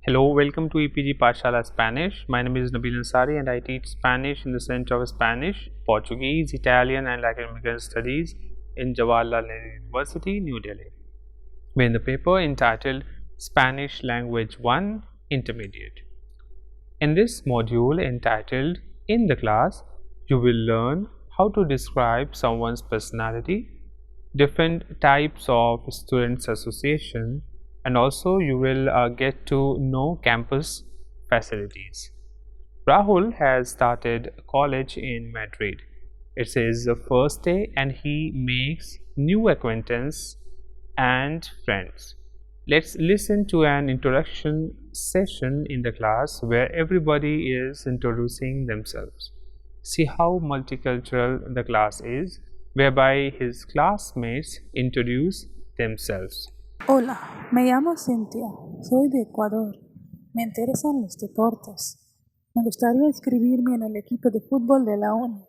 Hello, welcome to EPG Pashala Spanish. My name is Nabil Ansari and I teach Spanish in the Center of Spanish, Portuguese, Italian and Latin American Studies in Jawaharlal Nehru University, New Delhi. We're in the paper entitled Spanish Language 1 Intermediate. In this module entitled In the Class, you will learn how to describe someone's personality, different types of students association, and also you will get to know campus facilities. Rahul has started college in Madrid. It's his first day and he makes new acquaintance and friends. Let's listen to an introduction session in the class where everybody is introducing themselves. See how multicultural the class is, whereby his classmates introduce themselves. Hola, me llamo Cintia, soy de Ecuador. Me interesan los deportes. Me gustaría inscribirme en el equipo de fútbol de la uni.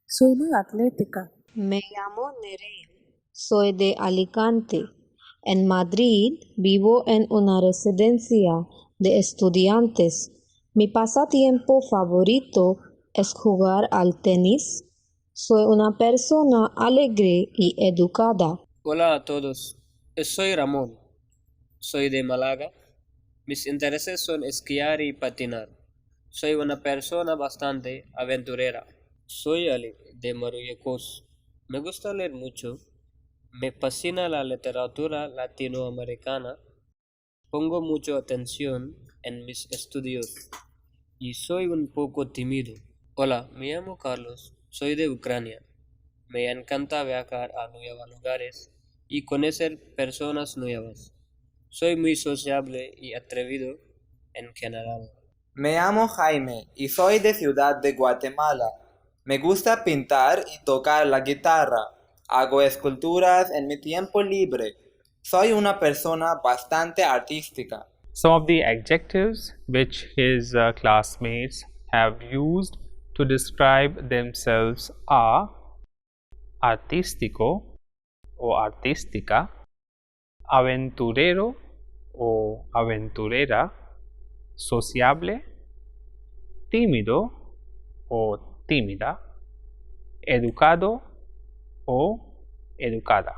Soy muy atlética. Me llamo Nerea, soy de Alicante. En Madrid vivo en una residencia de estudiantes. Mi pasatiempo favorito es jugar al tenis. Soy una persona alegre y educada. Hola a todos, soy Ramón, soy de Málaga. Mis intereses son esquiar y patinar. Soy una persona bastante aventurera. Soy Ali de Marruecos. Me gusta leer mucho. Me fascina la literatura latinoamericana. Pongo mucha atención en mis estudios y soy un poco tímido. Hola, me llamo Carlos, soy de Ucrania. Me encanta viajar a nuevos lugares y conocer personas nuevas. Soy muy sociable y atrevido en general. Me llamo Jaime y soy de Ciudad de Guatemala. Me gusta pintar y tocar la guitarra. Hago esculturas en mi tiempo libre. Soy una persona bastante artística. Some of the adjectives which his classmates have used to describe themselves are artístico o artística, aventurero o aventurera, sociable, tímido o tímida, educado o educada.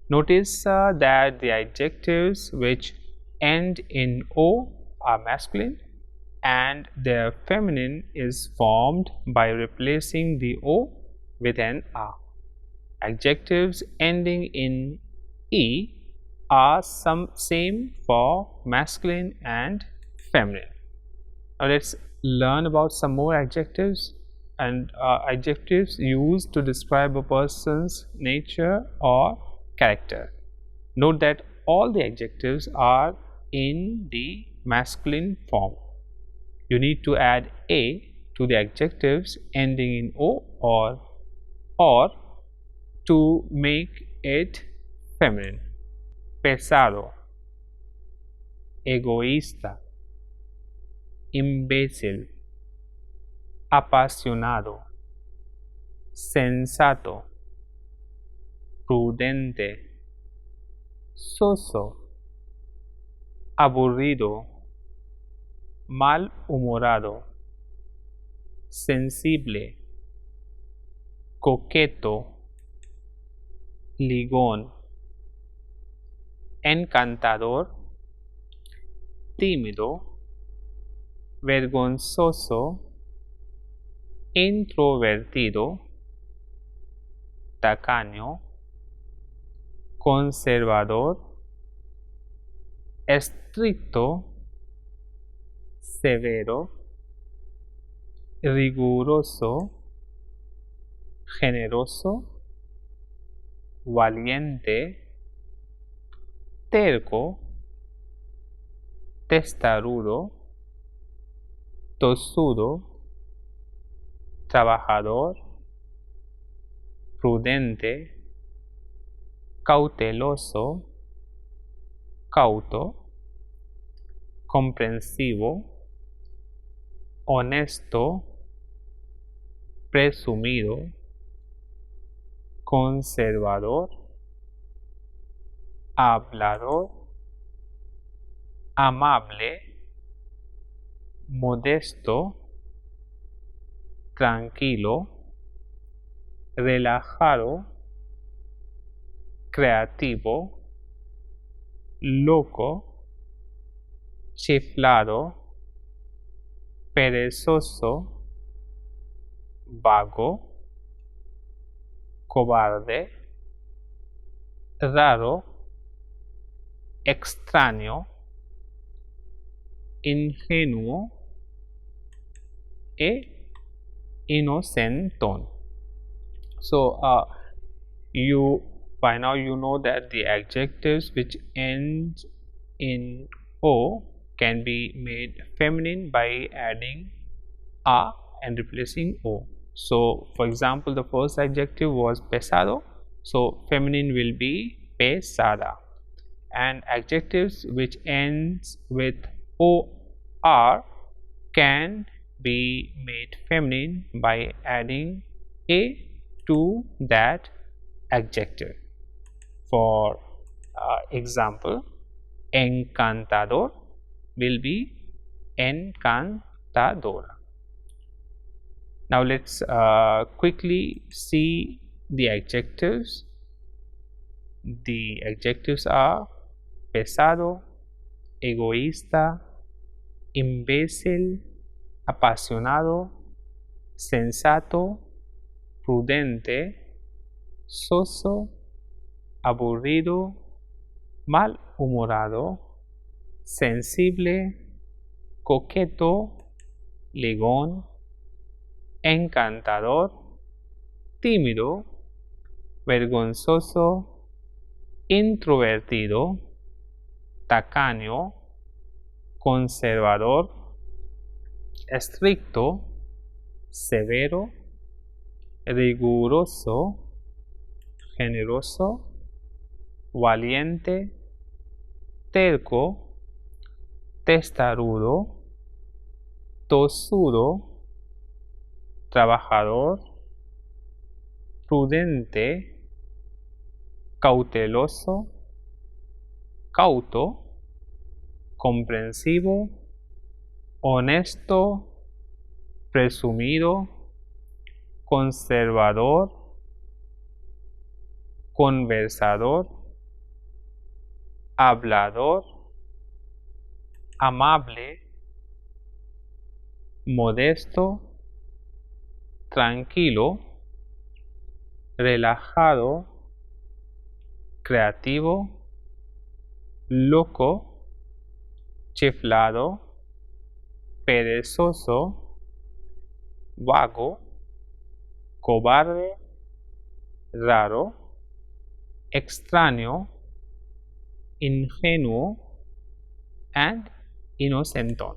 Notice that the adjectives which end in O are masculine and their feminine is formed by replacing the O with an R. Adjectives ending in E are same for masculine and feminine. Now let's learn about some more adjectives and adjectives used to describe a person's nature or character. Note that all the adjectives are in the masculine form. You need to add a to the adjectives ending in o or to make it feminine. Pesado, egoísta, imbécil, apasionado, sensato, prudente, soso, aburrido, malhumorado, sensible, coqueto, ligón, encantador, tímido, vergonzoso, introvertido, tacaño, conservador, estricto, severo, riguroso, generoso, valiente, terco, testarudo, tosudo, trabajador, prudente, cauteloso, cauto, comprensivo, honesto, presumido, conservador, hablador, amable, modesto, tranquilo, relajado, creativo, loco, chiflado, perezoso, vago, cobarde, raro, extraño, ingenuo e inocentón. So you by now you know that the adjectives which end in o can be made feminine by adding a and replacing o. So for example, the first adjective was pesado, so feminine will be pesada, and adjectives which ends with or can be made feminine by adding a to that adjective. For example, encantador will be encantadora. Now let's quickly see the adjectives. The adjectives are pesado, egoísta, imbécil, apasionado, sensato, prudente, soso, aburrido, malhumorado, sensible, coqueto, ligón, encantador, tímido, vergonzoso, introvertido, tacaño, conservador, estricto, severo, riguroso, generoso, valiente, terco, testarudo, tosudo, trabajador, prudente, cauteloso, cauto, comprensivo, honesto, presumido, conservador, conversador, hablador, amable, modesto, tranquilo, relajado, creativo, loco, chiflado, perezoso, vago, cobarde, raro, extraño, ingenuo, and inocentón.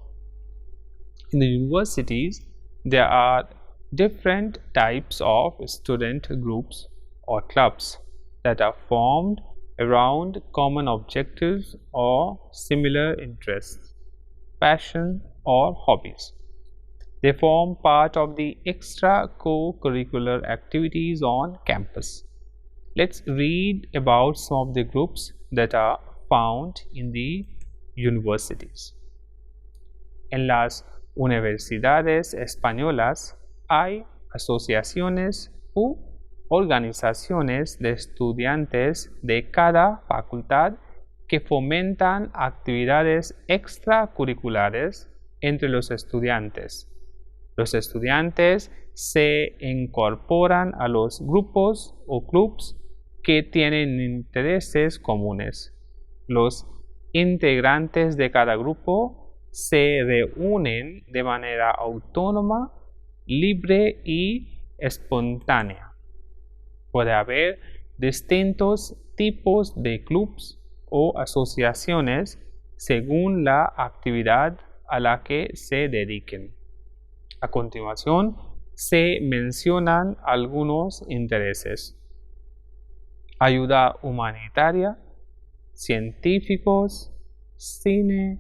In the universities, there are different types of student groups or clubs that are formed around common objectives or similar interests, passion, or hobbies. They form part of the extra co-curricular activities on campus. Let's read about some of the groups that are found in the universities. En las universidades españolas hay asociaciones u organizaciones de estudiantes de cada facultad que fomentan actividades extracurriculares entre los estudiantes. Los estudiantes se incorporan a los grupos o clubs que tienen intereses comunes. Los integrantes de cada grupo se reúnen de manera autónoma, libre y espontánea. Puede haber distintos tipos de clubs o asociaciones según la actividad a la que se dediquen. A continuación, se mencionan algunos intereses: ayuda humanitaria, científicos, cine,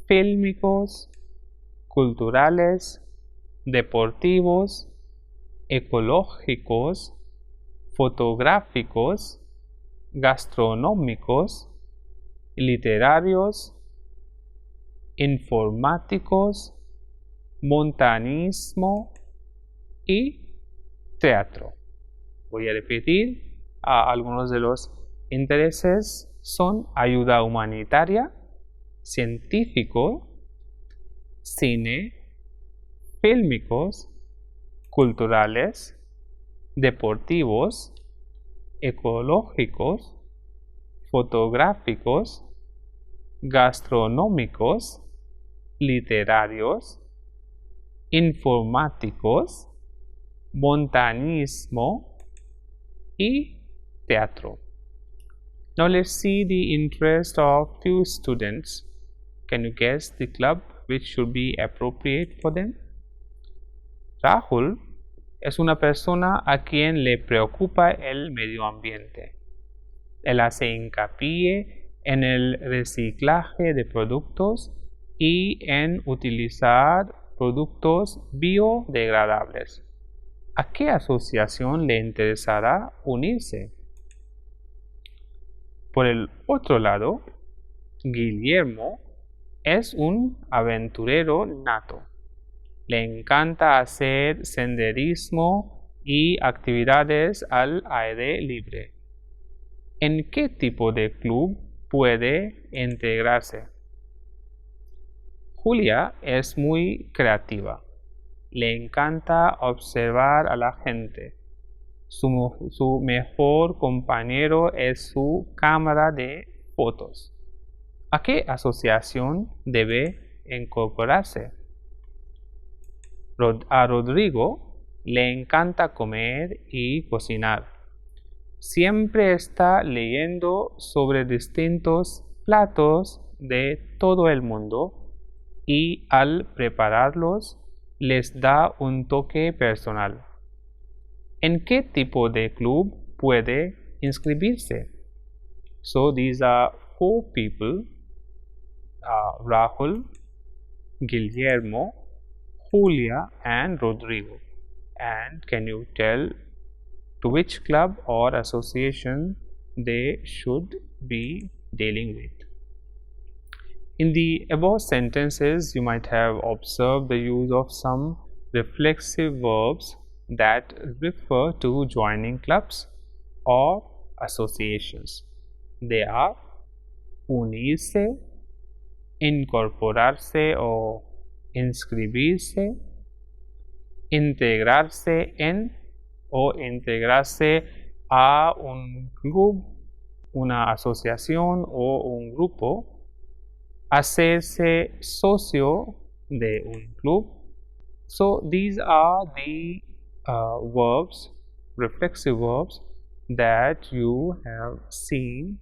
fílmicos, culturales, deportivos, ecológicos, fotográficos, gastronómicos, literarios, informáticos, montañismo y teatro. Voy a repetir, algunos de los intereses son ayuda humanitaria, científico, cine, fílmicos, culturales, deportivos, ecológicos, fotográficos, gastronómicos, literarios, informáticos, montañismo y teatro. Now let's see the interest of few students. Can you guess the club which should be appropriate for them? Rahul es una persona a quien le preocupa el medio ambiente. Él hace hincapié en el reciclaje de productos y en utilizar productos biodegradables. ¿A qué asociación le interesará unirse? Por el otro lado, Guillermo es un aventurero nato. Le encanta hacer senderismo y actividades al aire libre. ¿En qué tipo de club puede integrarse? Julia es muy creativa. Le encanta observar a la gente. Su mejor compañero es su cámara de fotos. ¿A qué asociación debe incorporarse? A Rodrigo le encanta comer y cocinar. Siempre está leyendo sobre distintos platos de todo el mundo y al prepararlos les da un toque personal. ¿En qué tipo de club puede inscribirse? So these are 4 people, Rahul, Guillermo, Julia and Rodrigo. And can you tell to which club or association they should be dealing with? In the above sentences, you might have observed the use of some reflexive verbs that refer to joining clubs or associations. They are unirse, incorporarse o inscribirse, integrarse en o integrarse a un club, una asociación o un grupo, hacerse socio de un club. So these are the verbs, reflexive verbs that you have seen,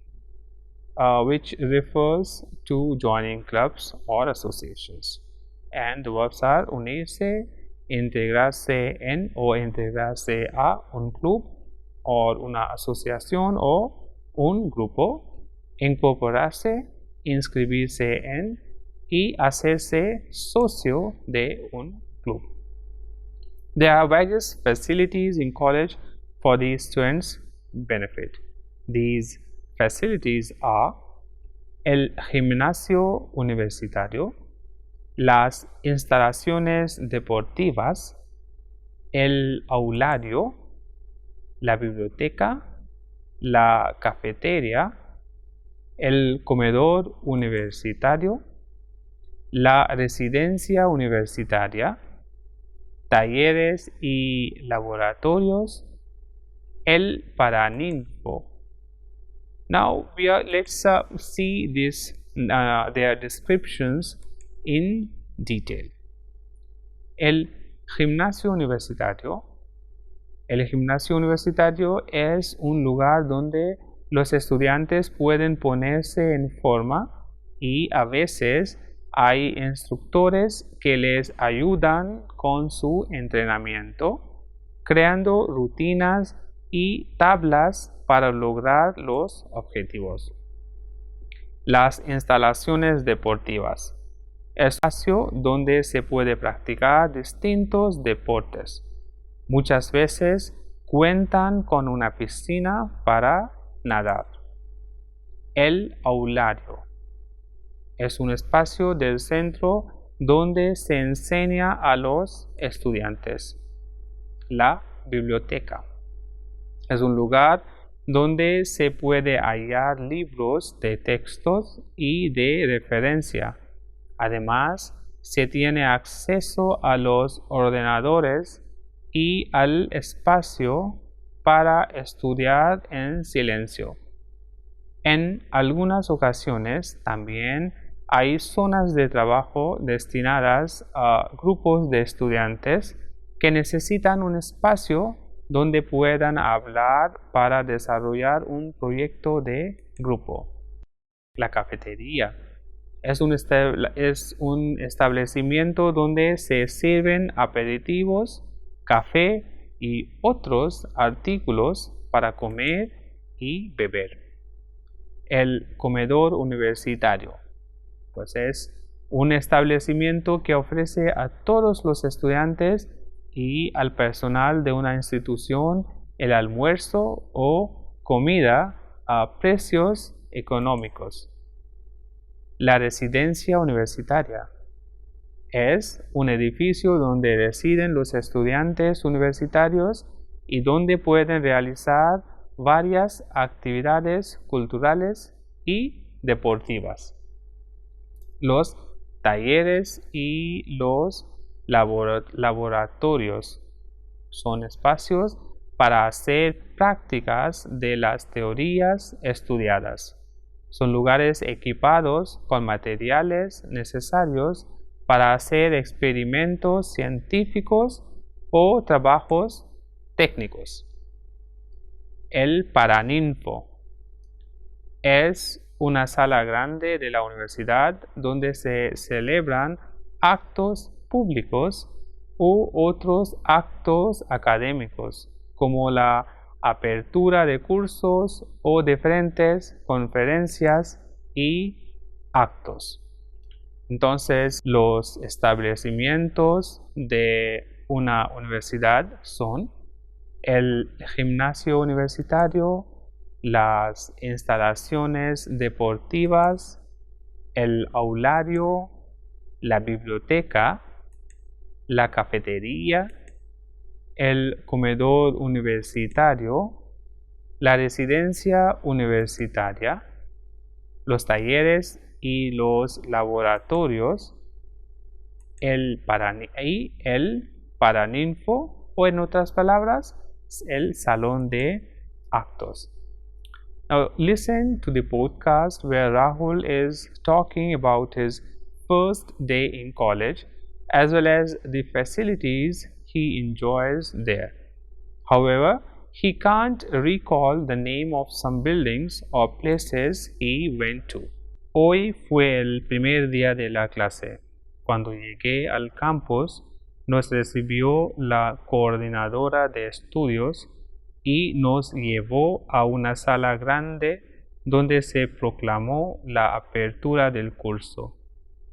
which refers to joining clubs or associations. And the verbs are unirse, integrarse en o integrarse a un club o una asociación o un grupo, incorporarse, inscribirse en y hacerse socio de un club. There are various facilities in college for the students' benefit. These facilities are el gimnasio universitario, las instalaciones deportivas, el aulario, la biblioteca, la cafetería, el comedor universitario, la residencia universitaria, talleres y laboratorios, el paraninfo. Now let's see their descriptions in detail. El gimnasio universitario. El gimnasio universitario es un lugar donde los estudiantes pueden ponerse en forma y a veces hay instructores que les ayudan con su entrenamiento, creando rutinas y tablas para lograr los objetivos. Las instalaciones deportivas. Espacio donde se puede practicar distintos deportes. Muchas veces cuentan con una piscina para nadar. El aulario. Es un espacio del centro donde se enseña a los estudiantes. La biblioteca es un lugar donde se puede hallar libros de textos y de referencia. Además, se tiene acceso a los ordenadores y al espacio para estudiar en silencio. En algunas ocasiones también hay zonas de trabajo destinadas a grupos de estudiantes que necesitan un espacio donde puedan hablar para desarrollar un proyecto de grupo. La cafetería es un establecimiento donde se sirven aperitivos, café y otros artículos para comer y beber. El comedor universitario, pues es un establecimiento que ofrece a todos los estudiantes y al personal de una institución el almuerzo o comida a precios económicos. La residencia universitaria es un edificio donde residen los estudiantes universitarios y donde pueden realizar varias actividades culturales y deportivas. Los talleres y los laboratorios son espacios para hacer prácticas de las teorías estudiadas. Son lugares equipados con materiales necesarios para hacer experimentos científicos o trabajos técnicos. El Paraninfo es una sala grande de la universidad donde se celebran actos públicos u otros actos académicos, como la apertura de cursos o diferentes conferencias y actos. Entonces, los establecimientos de una universidad son el gimnasio universitario, las instalaciones deportivas, el aulario, la biblioteca, la cafetería, el comedor universitario, la residencia universitaria, los talleres y los laboratorios, el paraninfo, o en otras palabras, el salón de actos. Now listen to the podcast where Rahul is talking about his first day in college as well as the facilities he enjoys there. However, he can't recall the name of some buildings or places he went to. Hoy fue el primer día de la clase. Cuando llegué al campus, nos recibió la coordinadora de estudios y nos llevó a una sala grande donde se proclamó la apertura del curso.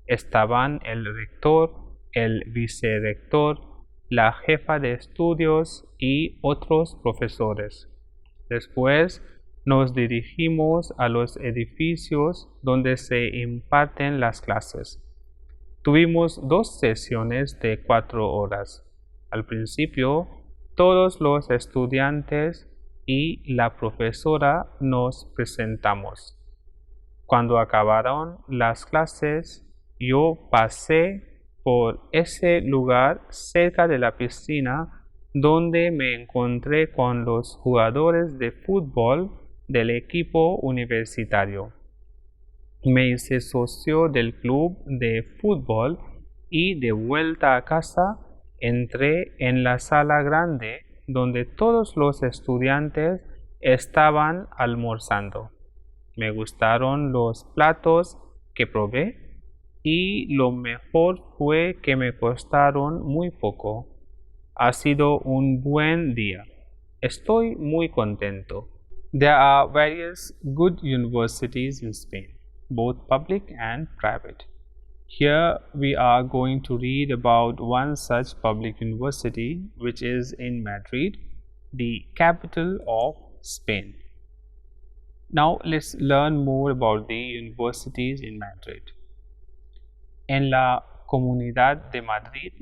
Estaban el rector, el vicerrector, la jefa de estudios y otros profesores. Después nos dirigimos a los edificios donde se imparten las clases. Tuvimos 2 sesiones de 4 horas. Al principio, todos los estudiantes y la profesora nos presentamos. Cuando acabaron las clases, yo pasé por ese lugar cerca de la piscina donde me encontré con los jugadores de fútbol del equipo universitario. Me hice socio del club de fútbol y de vuelta a casa entré en la sala grande donde todos los estudiantes estaban almorzando. Me gustaron los platos que probé y lo mejor fue que me costaron muy poco. Ha sido un buen día. Estoy muy contento. There are various good universities in Spain, both public and private. Here we are going to read about one such public university which is in Madrid, the capital of Spain. Now let's learn more about the universities in Madrid. En la Comunidad de Madrid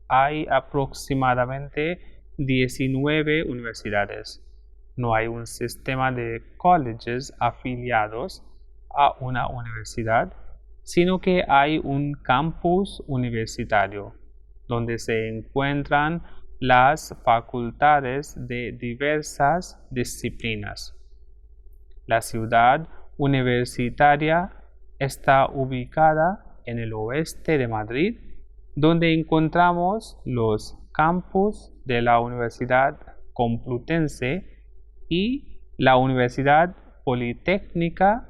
hay aproximadamente 19 universidades. No hay un sistema de colleges afiliados a una universidad, sino que hay un campus universitario donde se encuentran las facultades de diversas disciplinas. La ciudad universitaria está ubicada en el oeste de Madrid, donde encontramos los campus de la Universidad Complutense y la Universidad Politécnica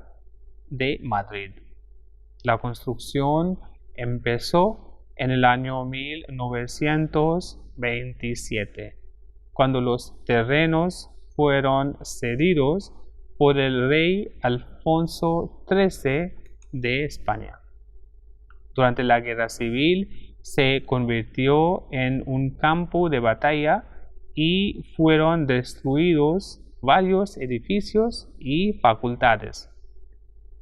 de Madrid. La construcción empezó en el año 1927, cuando los terrenos fueron cedidos por el rey Alfonso XIII de España. Durante la Guerra Civil se convirtió en un campo de batalla y fueron destruidos varios edificios y facultades.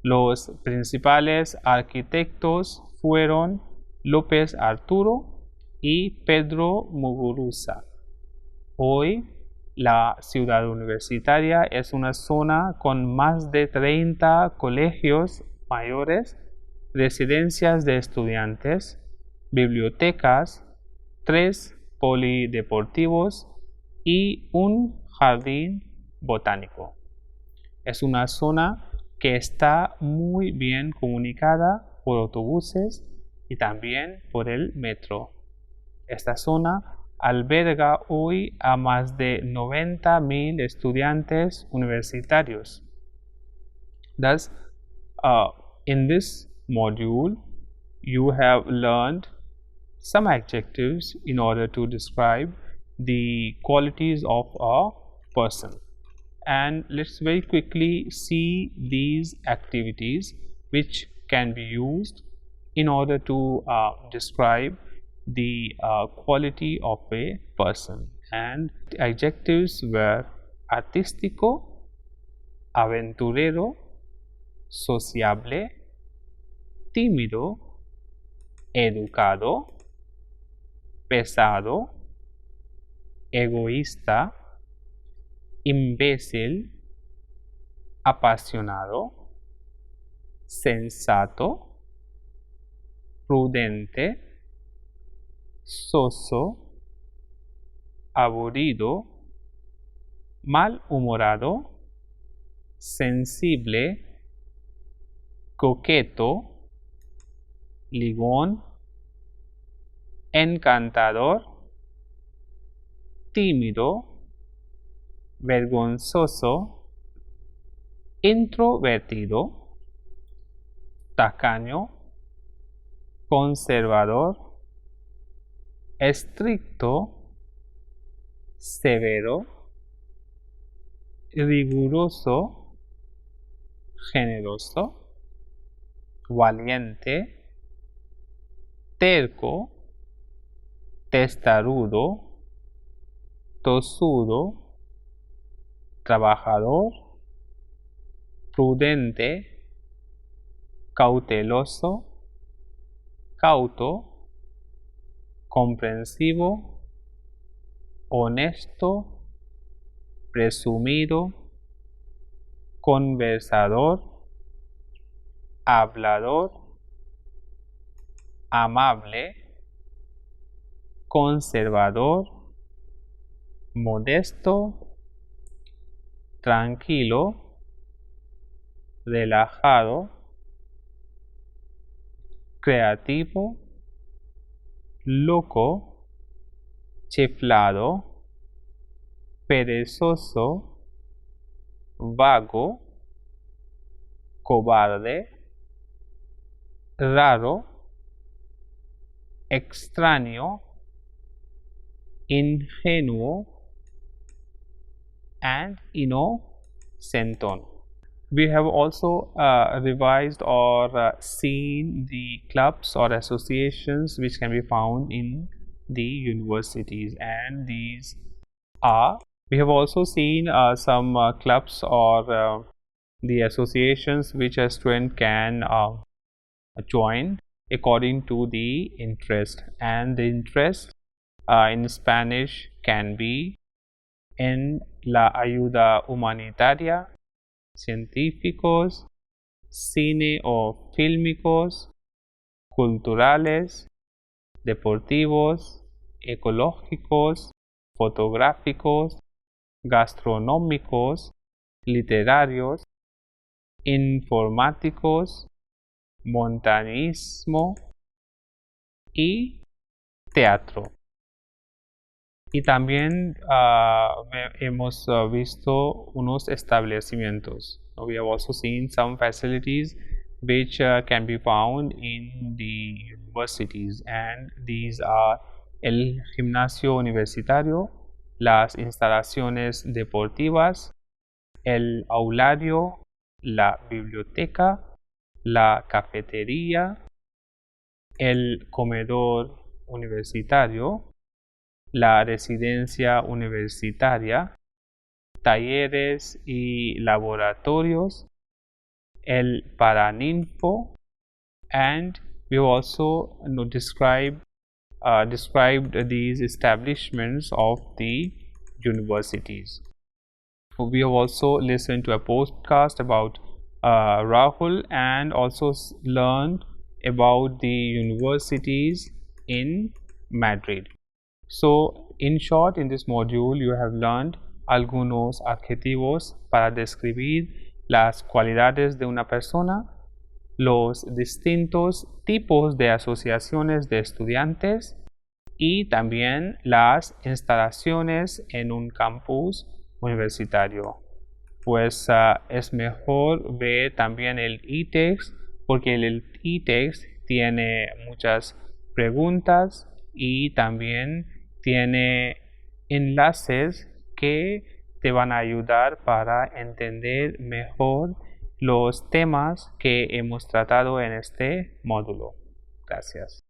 Los principales arquitectos fueron López Arturo y Pedro Muguruza. Hoy, la ciudad universitaria es una zona con más de 30 colegios mayores, residencias de estudiantes, bibliotecas, 3 polideportivos y un jardín botánico. Es una zona que está muy bien comunicada por autobuses y también por el metro. Esta zona alberga hoy a más de 90,000 estudiantes universitarios. Thus, in this module, you have learned some adjectives in order to describe the qualities of a person. And let's very quickly see these activities which can be used in order to describe the quality of a person. And the adjectives were artístico, aventurero, sociable, tímido, educado, pesado, egoísta, imbécil, apasionado, sensato, prudente, soso, aburrido, malhumorado, sensible, coqueto, ligón, encantador, tímido, vergonzoso, introvertido, tacaño, conservador, estricto, severo, riguroso, generoso, valiente, terco, testarudo, tosudo, trabajador, prudente, cauteloso, cauto, comprensivo, honesto, presumido, conversador, hablador, amable, conservador, modesto, tranquilo, relajado, creativo, loco, chiflado, perezoso, vago, cobarde, raro, extraño, ingenuo, and innocentón. We have also revised or seen the clubs or associations which can be found in the universities, and these are, we have also seen some clubs or the associations which a student can join. according to the interest, and the interest in Spanish can be en la ayuda humanitaria, científicos, cine o fílmicos, culturales, deportivos, ecológicos, fotográficos, gastronómicos, literarios, informáticos, montañismo y teatro. Y también hemos visto unos establecimientos. We have also seen some facilities which can be found in the universities, and these are el gimnasio universitario, las instalaciones deportivas, el aulario, la biblioteca, la cafetería, el comedor universitario, la residencia universitaria, talleres y laboratorios, el paraninfo, and we also described these establishments of the universities. We have also listened to a podcast about Rahul, and also learned about the universities in Madrid. So, in short, in this module you have learned algunos adjetivos para describir las cualidades de una persona, los distintos tipos de asociaciones de estudiantes y también las instalaciones en un campus universitario. Pues es mejor ver también el e-text, porque el e-text tiene muchas preguntas y también tiene enlaces que te van a ayudar para entender mejor los temas que hemos tratado en este módulo. Gracias.